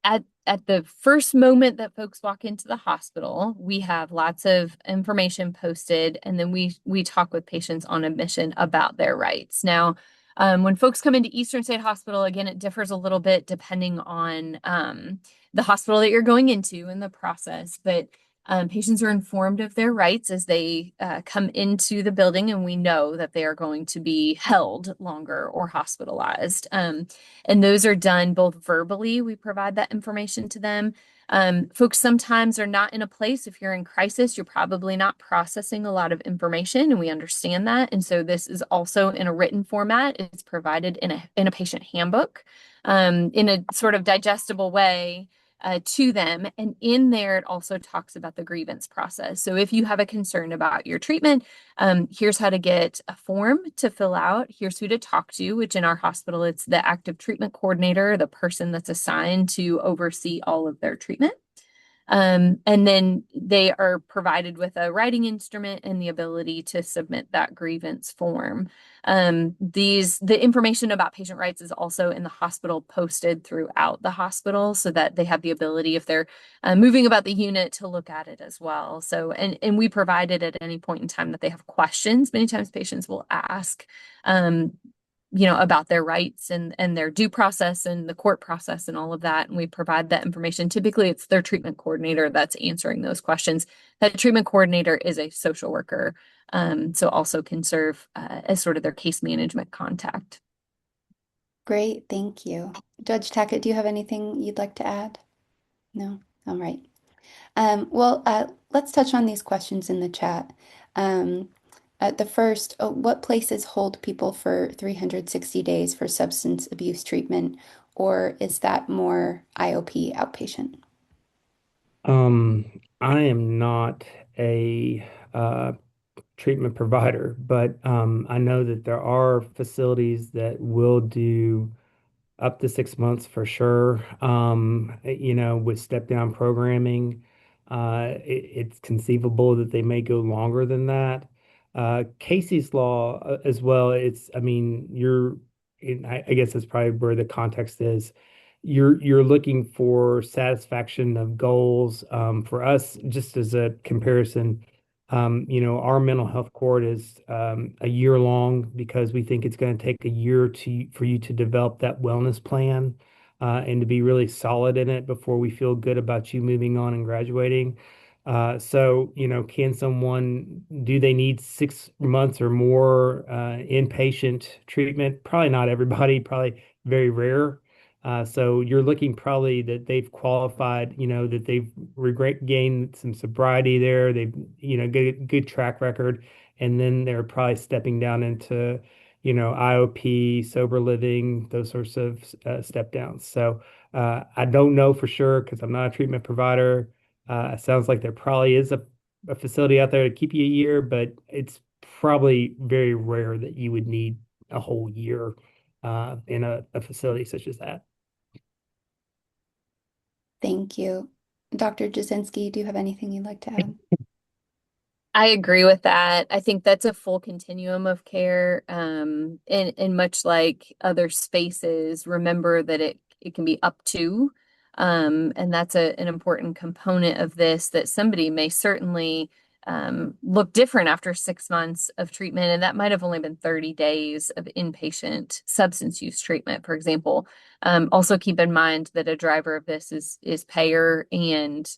at the first moment that folks walk into the hospital, we have lots of information posted, and then we talk with patients on admission about their rights. Now, when folks come into Eastern State Hospital, again, it differs a little bit depending on the hospital that you're going into and the process, but patients are informed of their rights as they come into the building, and we know that they are going to be held longer or hospitalized. And those are done both verbally, we provide that information to them. Folks sometimes are not in a place, if you're in crisis, you're probably not processing a lot of information, and we understand that. And so this is also in a written format. It's provided in a patient handbook in a sort of digestible way to them. And in there, it also talks about the grievance process. So if you have a concern about your treatment, here's how to get a form to fill out. Here's who to talk to, which in our hospital, it's the active treatment coordinator, the person that's assigned to oversee all of their treatment. And then they are provided with a writing instrument and the ability to submit that grievance form. The information about patient rights is also in the hospital posted throughout the hospital so that they have the ability, if they're moving about the unit, to look at it as well. So, and we provide it at any point in time that they have questions. Many times patients will ask, about their rights and their due process and the court process and all of that. And we provide that information. Typically, it's their treatment coordinator that's answering those questions. That treatment coordinator is a social worker, so also can serve as sort of their case management contact.
Great, thank you. Judge Tackett, do you have anything you'd like to add? No? All right. Let's touch on these questions in the chat. The first, what places hold people for 360 days for substance abuse treatment, or is that more IOP outpatient?
I am not a treatment provider, but I know that there are facilities that will do up to 6 months for sure. With step down programming, it's conceivable that they may go longer than that. Casey's law as well. I mean, and I guess that's probably where the context is. You're looking for satisfaction of goals. For us, just as a comparison, our mental health court is a year long because we think it's going to take a year for you to develop that wellness plan and to be really solid in it before we feel good about you moving on and graduating. So, can someone, do they need 6 months or more inpatient treatment? Probably not everybody, probably very rare. So you're looking probably that they've qualified, that they've gained some sobriety there. They've, good track record. And then they're probably stepping down into, IOP, sober living, those sorts of step downs. So I don't know for sure because I'm not a treatment provider. It sounds like there probably is a facility out there to keep you a year, but it's probably very rare that you would need a whole year in a facility such as that.
Thank you. Dr. Jasinski, do you have anything you'd like to add?
I agree with that. I think that's a full continuum of care. And much like other spaces, remember that it can be up to, and that's an important component of this, that somebody may certainly look different after 6 months of treatment, and that might have only been 30 days of inpatient substance use treatment, for example. Also keep in mind that a driver of this is payer and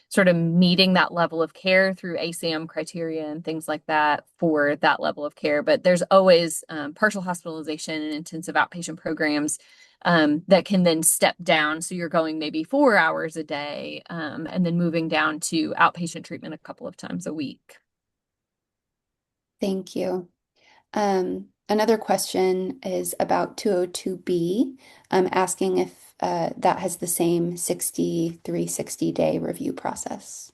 sort of meeting that level of care through ASAM criteria and things like that for that level of care. But there's always partial hospitalization and intensive outpatient programs that can then step down. So you're going maybe 4 hours a day and then moving down to outpatient treatment a couple of times a week.
Thank you. Another question is about 202B, asking if that has the same 60-360-day review process.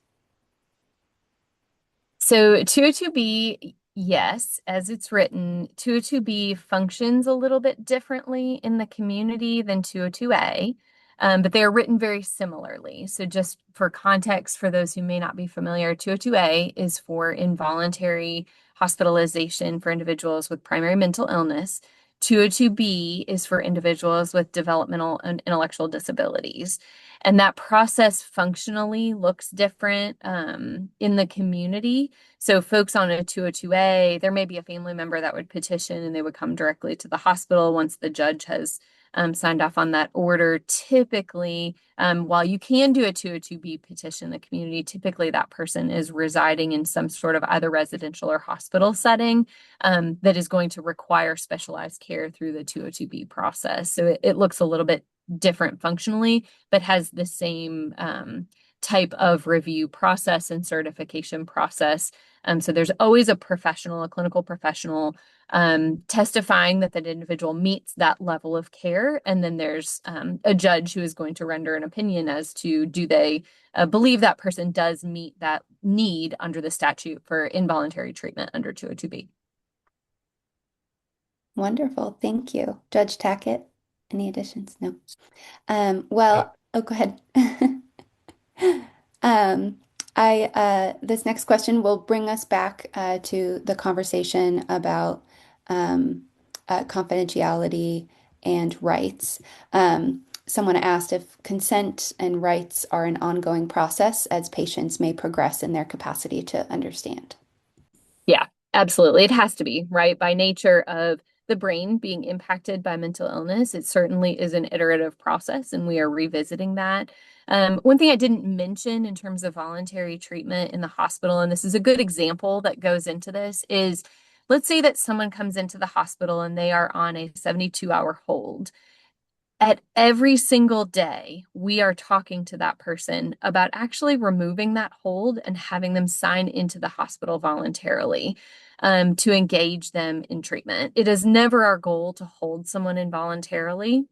So 202B, yes, as it's written, 202B functions a little bit differently in the community than 202A, but they are written very similarly. So just for context, for those who may not be familiar, 202A is for involuntary hospitalization for individuals with primary mental illness. 202B is for individuals with developmental and intellectual disabilities. And that process functionally looks different in the community. So folks on a 202A, there may be a family member that would petition and they would come directly to the hospital once the judge has signed off on that order. Typically, while you can do a 202B petition in the community, typically that person is residing in some sort of either residential or hospital setting that is going to require specialized care through the 202B process. So it looks a little bit different functionally, but has the same type of review process and certification process. So there's always a professional, a clinical professional testifying that that individual meets that level of care. And then there's a judge who is going to render an opinion as to do they believe that person does meet that need under the statute for involuntary treatment under 202B.
Wonderful. Thank you. Judge Tackett, any additions? No. Well, oh, go ahead. This next question will bring us back to the conversation about confidentiality and rights. Someone asked if consent and rights are an ongoing process as patients may progress in their capacity to understand.
Yeah, absolutely. It has to be, right? By nature of the brain being impacted by mental illness, it certainly is an iterative process, and we are revisiting that. One thing I didn't mention in terms of voluntary treatment in the hospital, and this is a good example that goes into this, is let's say that someone comes into the hospital and they are on a 72-hour hold. At every single day, we are talking to that person about actually removing that hold and having them sign into the hospital voluntarily to engage them in treatment. It is never our goal to hold someone involuntarily.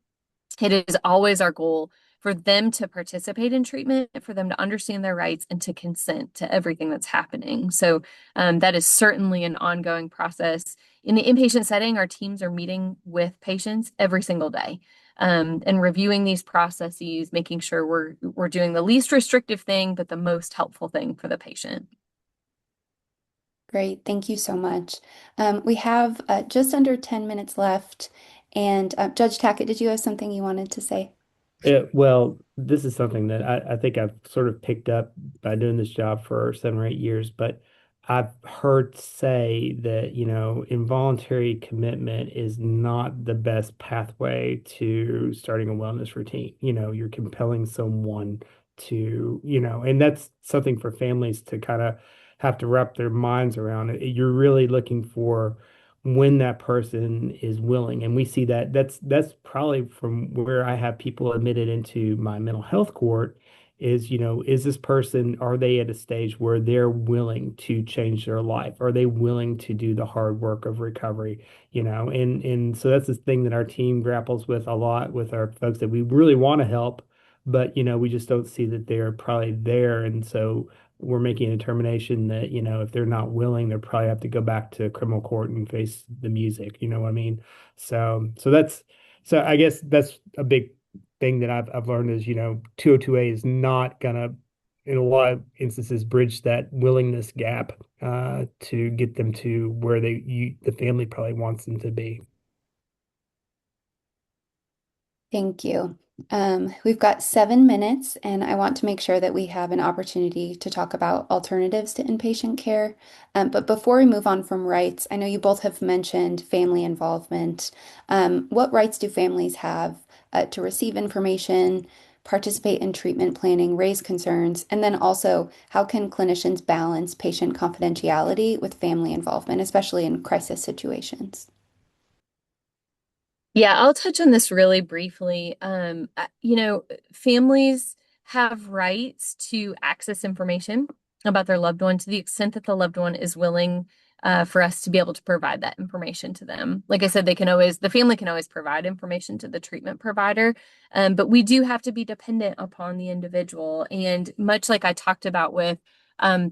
It is always our goal for them to participate in treatment, for them to understand their rights, and to consent to everything that's happening. So that is certainly an ongoing process. In the inpatient setting, our teams are meeting with patients every single day and reviewing these processes, making sure we're doing the least restrictive thing, but the most helpful thing for the patient.
Great. Thank you so much. We have just under 10 minutes left, And Judge Tackett, did you have something you wanted to say?
Well, this is something that I think I've sort of picked up by doing this job for 7 or 8 years, but I've heard say that, involuntary commitment is not the best pathway to starting a wellness routine. You're compelling someone to, and that's something for families to kind of have to wrap their minds around. You're really looking for when that person is willing. And we see that that's probably from where I have people admitted into my mental health court is, is this person, are they at a stage where they're willing to change their life? Are they willing to do the hard work of recovery? And so that's the thing that our team grapples with a lot with our folks that we really want to help, but we just don't see that they're probably there. And so we're making a determination that, if they're not willing, they'll probably have to go back to criminal court and face the music. You know what I mean? So I guess that's a big thing that I've learned is, 202A is not gonna, in a lot of instances, bridge that willingness gap to get them to where the family probably wants them to be.
Thank you. We've got 7 minutes, and I want to make sure that we have an opportunity to talk about alternatives to inpatient care. But before we move on from rights, I know you both have mentioned family involvement. What rights do families have to receive information, participate in treatment planning, raise concerns, and then also how can clinicians balance patient confidentiality with family involvement, especially in crisis situations?
Yeah, I'll touch on this really briefly. Families have rights to access information about their loved one to the extent that the loved one is willing for us to be able to provide that information to them. Like I said, the family can always provide information to the treatment provider, but we do have to be dependent upon the individual. And much like I talked about with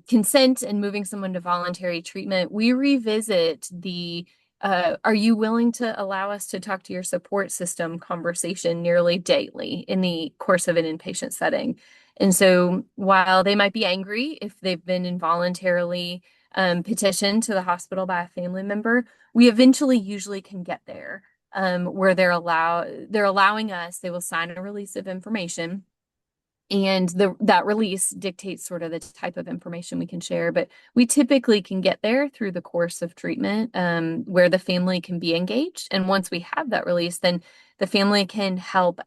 consent and moving someone to voluntary treatment, we revisit the are you willing to allow us to talk to your support system conversation nearly daily in the course of an inpatient setting? And so while they might be angry if they've been involuntarily petitioned to the hospital by a family member, we eventually usually can get there where they're allowing us, they will sign a release of information and that release dictates sort of the type of information we can share. But we typically can get there through the course of treatment where the family can be engaged. And once we have that release, then the family can help,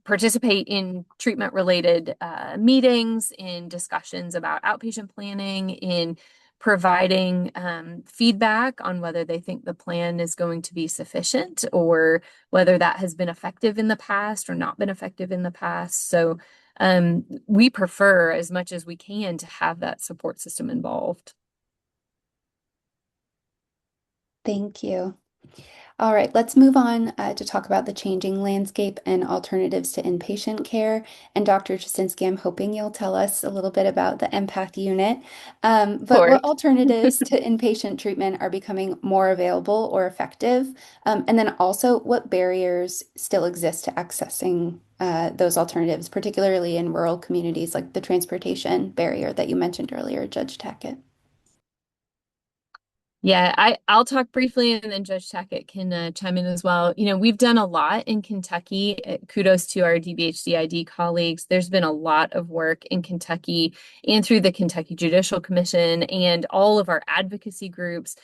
participate in treatment related meetings, in discussions about outpatient planning, in providing feedback on whether they think the plan is going to be sufficient or whether that has been effective in the past or not been effective in the past. So we prefer as much as we can to have that support system involved.
Thank you. All right, let's move on to talk about the changing landscape and alternatives to inpatient care. And Dr. Jasinski, I'm hoping you'll tell us a little bit about the empath unit. But
Or
what alternatives to inpatient treatment are becoming more available or effective? And then also, what barriers still exist to accessing those alternatives, particularly in rural communities, like the transportation barrier that you mentioned earlier, Judge Tackett?
Yeah, I'll talk briefly and then Judge Tackett can chime in as well. We've done a lot in Kentucky. Kudos to our DBHDID colleagues. There's been a lot of work in Kentucky and through the Kentucky Judicial Commission and all of our advocacy groups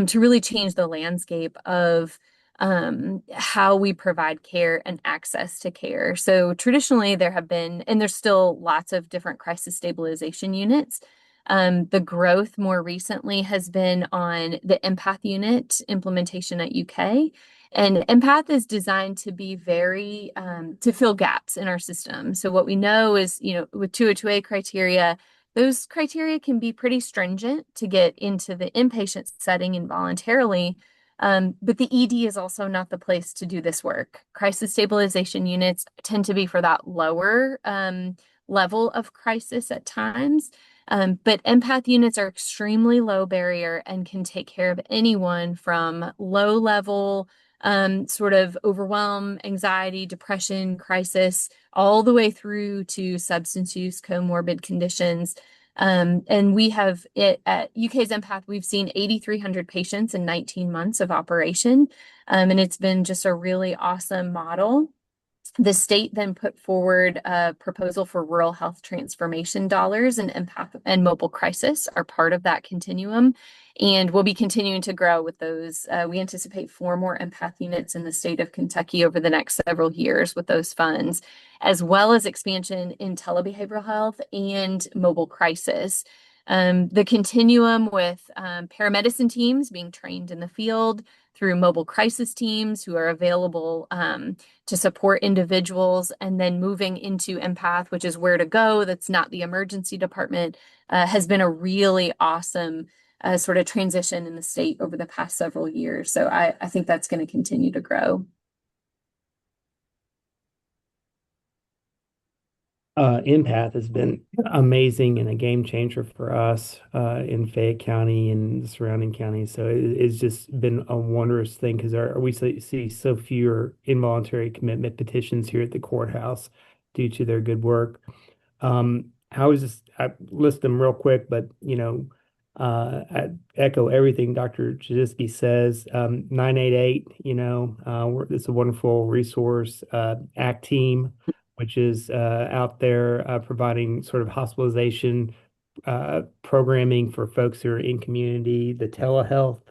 to really change the landscape of how we provide care and access to care. So traditionally there have been, and there's still lots of different crisis stabilization units. The growth more recently has been on the Empath unit implementation at UK. And Empath is designed to be very, to fill gaps in our system. So what we know is, with 202A criteria, those criteria can be pretty stringent to get into the inpatient setting involuntarily. But the ED is also not the place to do this work. Crisis stabilization units tend to be for that lower level of crisis at times. But empath units are extremely low barrier and can take care of anyone from low level, sort of overwhelm, anxiety, depression, crisis, all the way through to substance use, comorbid conditions. And we have it at UK's Empath, we've seen 8,300 patients in 19 months of operation. And it's been just a really awesome model. The state then put forward a proposal for rural health transformation dollars, and empath and mobile crisis are part of that continuum. And we'll be continuing to grow with those. We anticipate 4 more empath units in the state of Kentucky over the next several years with those funds, as well as expansion in telebehavioral health and mobile crisis. The continuum with paramedicine teams being trained in the field through mobile crisis teams who are available to support individuals, and then moving into empath, which is where to go. That's not the emergency department, has been a really awesome sort of transition in the state over the past several years. So I think that's going to continue to grow.
Empath has been amazing and a game changer for us in Fayette County and the surrounding counties. So it's just been a wondrous thing because we see so fewer involuntary commitment petitions here at the courthouse due to their good work. I list them real quick, but I echo everything Dr. Chizisky says. 988, it's a wonderful resource. ACT Team, which is out there providing sort of hospitalization programming for folks who are in community. The telehealth,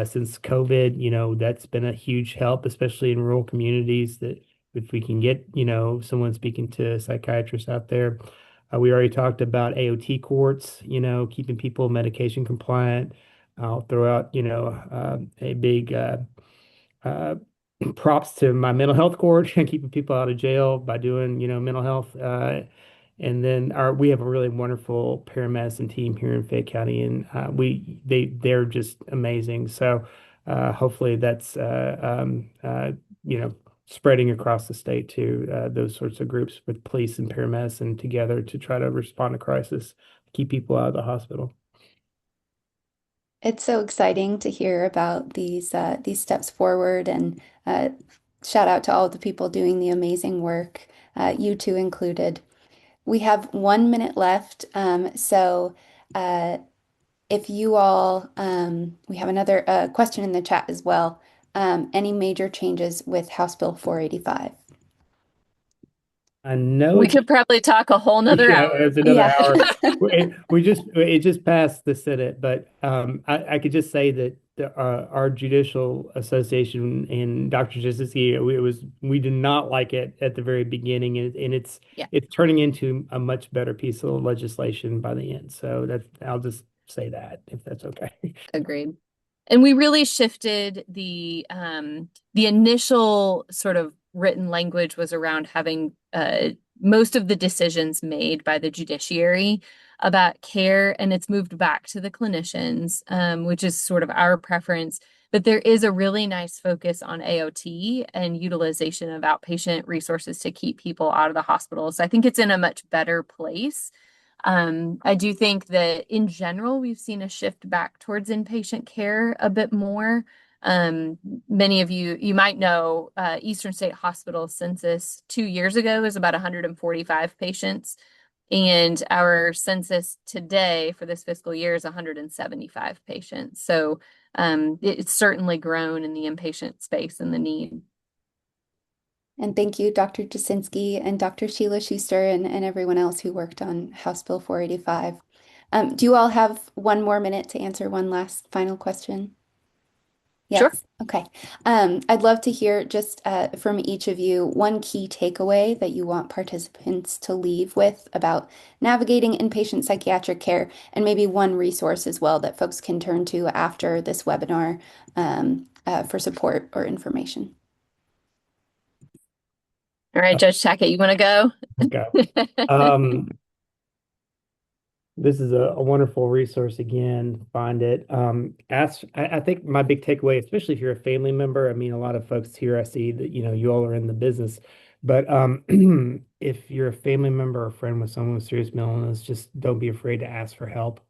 since COVID, that's been a huge help, especially in rural communities, that if we can get, someone speaking to a psychiatrist out there. We already talked about AOT courts, keeping people medication compliant. I'll throw out, a big uh, props to my mental health court and keeping people out of jail by doing, mental health. And then we have a really wonderful paramedicine team here in Fayette County, and they're just amazing. So hopefully that's spreading across the state to those sorts of groups with police and paramedicine together to try to respond to crisis, keep people out of the hospital.
It's so exciting to hear about these steps forward, and shout out to all the people doing the amazing work, you two included. We have 1 minute left, so if you all, we have another question in the chat as well. Any major changes with House Bill 485?
I know.
We could probably talk a whole nother
Yeah,
hour.
it's another
Yeah.
hour. It just passed the Senate, but I could just say that our Judicial Association and Dr. Justice, we did not like it at the very beginning, and
Yeah.
it's turning into a much better piece of legislation by the end. So I'll just say that, if that's okay.
Agreed. And we really shifted the initial sort of written language was around having most of the decisions made by the judiciary about care, and it's moved back to the clinicians, which is sort of our preference. But there is a really nice focus on AOT and utilization of outpatient resources to keep people out of the hospital. So I think it's in a much better place. I do think that in general, we've seen a shift back towards inpatient care a bit more. Many of you might know, Eastern State Hospital census 2 years ago was about 145 patients. And our census today for this fiscal year is 175 patients. So it's certainly grown in the inpatient space and the need.
And thank you, Dr. Jasinski and Dr. Sheila Schuster and everyone else who worked on House Bill 485. Do you all have 1 more minute to answer one last final question? Yes.
Sure.
Okay. I'd love to hear just from each of you one key takeaway that you want participants to leave with about navigating inpatient psychiatric care, and maybe one resource as well that folks can turn to after this webinar for support or information.
All right, Judge Tackett, you want to go?
Let's go. This is a wonderful resource again. Find it. I think my big takeaway, especially if you're a family member, I mean, a lot of folks here, I see that, you all are in the business, but if you're a family member or friend with someone with serious mental illness, just don't be afraid to ask for help.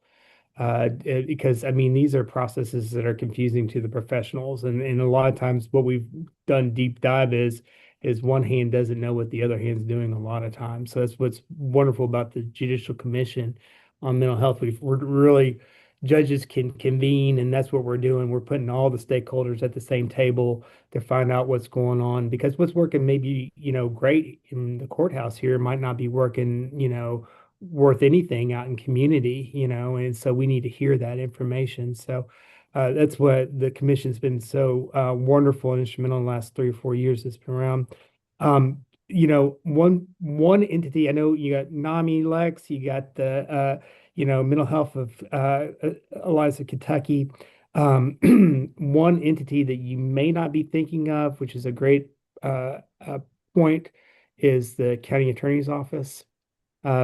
Because I mean, these are processes that are confusing to the professionals, and a lot of times what we've done deep dive is one hand doesn't know what the other hand's doing a lot of times. So that's what's wonderful about the Judicial Commission on mental health. We're really judges can convene, and that's what we're doing. We're putting all the stakeholders at the same table to find out what's going on because what's working maybe, great in the courthouse here might not be working, worth anything out in community, and so we need to hear that information. So that's what the commission's been so wonderful and instrumental in the last 3 or 4 years it's been around. One entity, I know you got NAMI Lex, you got the mental health of Alliance of Kentucky. One entity that you may not be thinking of, which is a great point, is the county attorney's office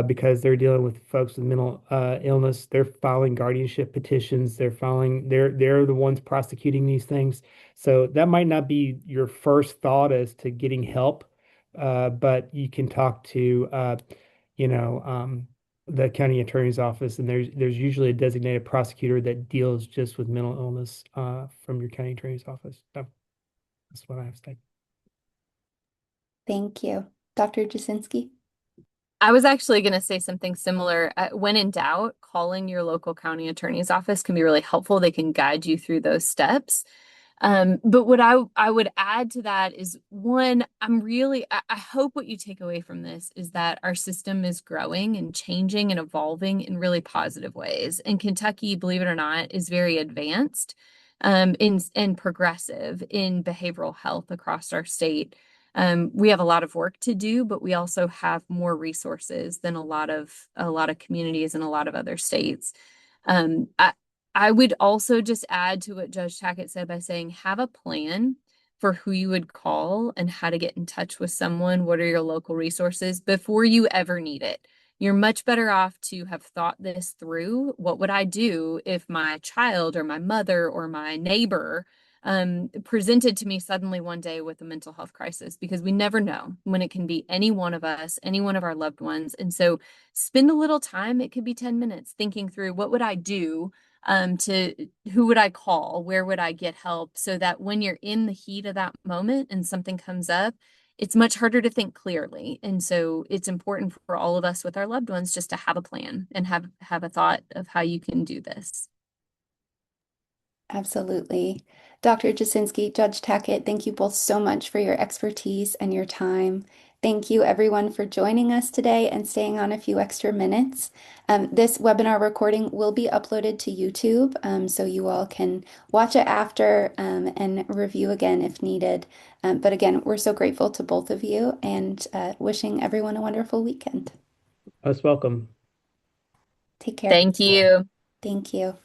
because they're dealing with folks with mental illness. They're filing guardianship petitions. They're the ones prosecuting these things. So that might not be your first thought as to getting help, but you can talk to you know the county attorney's office, and there's usually a designated prosecutor that deals just with mental illness from your county attorney's office. So that's what I have to say.
Thank you. Dr. Jasinski?
I was actually going to say something similar. When in doubt, calling your local county attorney's office can be really helpful. They can guide you through those steps. But what I would add to that is one, I hope what you take away from this is that our system is growing and changing and evolving in really positive ways. And Kentucky, believe it or not, is very advanced and progressive in behavioral health across our state. We have a lot of work to do, but we also have more resources than a lot of communities in a lot of other states. Um, I, I would also just add to what Judge Tackett said by saying, have a plan for who you would call and how to get in touch with someone. What are your local resources before you ever need it? You're much better off to have thought this through. What would I do if my child or my mother or my neighbor presented to me suddenly one day with a mental health crisis? Because we never know when it can be any one of us, any one of our loved ones. And so spend a little time, it could be 10 minutes, thinking through what would I do to who would I call? Where would I get help? So that when you're in the heat of that moment and something comes up, it's much harder to think clearly. And so it's important for all of us with our loved ones just to have a plan and have a thought of how you can do this.
Absolutely. Dr. Jasinski, Judge Tackett, thank you both so much for your expertise and your time. Thank you, everyone, for joining us today and staying on a few extra minutes. This webinar recording will be uploaded to YouTube, so you all can watch it after and review again if needed. But again, we're so grateful to both of you and wishing everyone a wonderful weekend.
Most welcome.
Take care.
Thank you.
Thank you.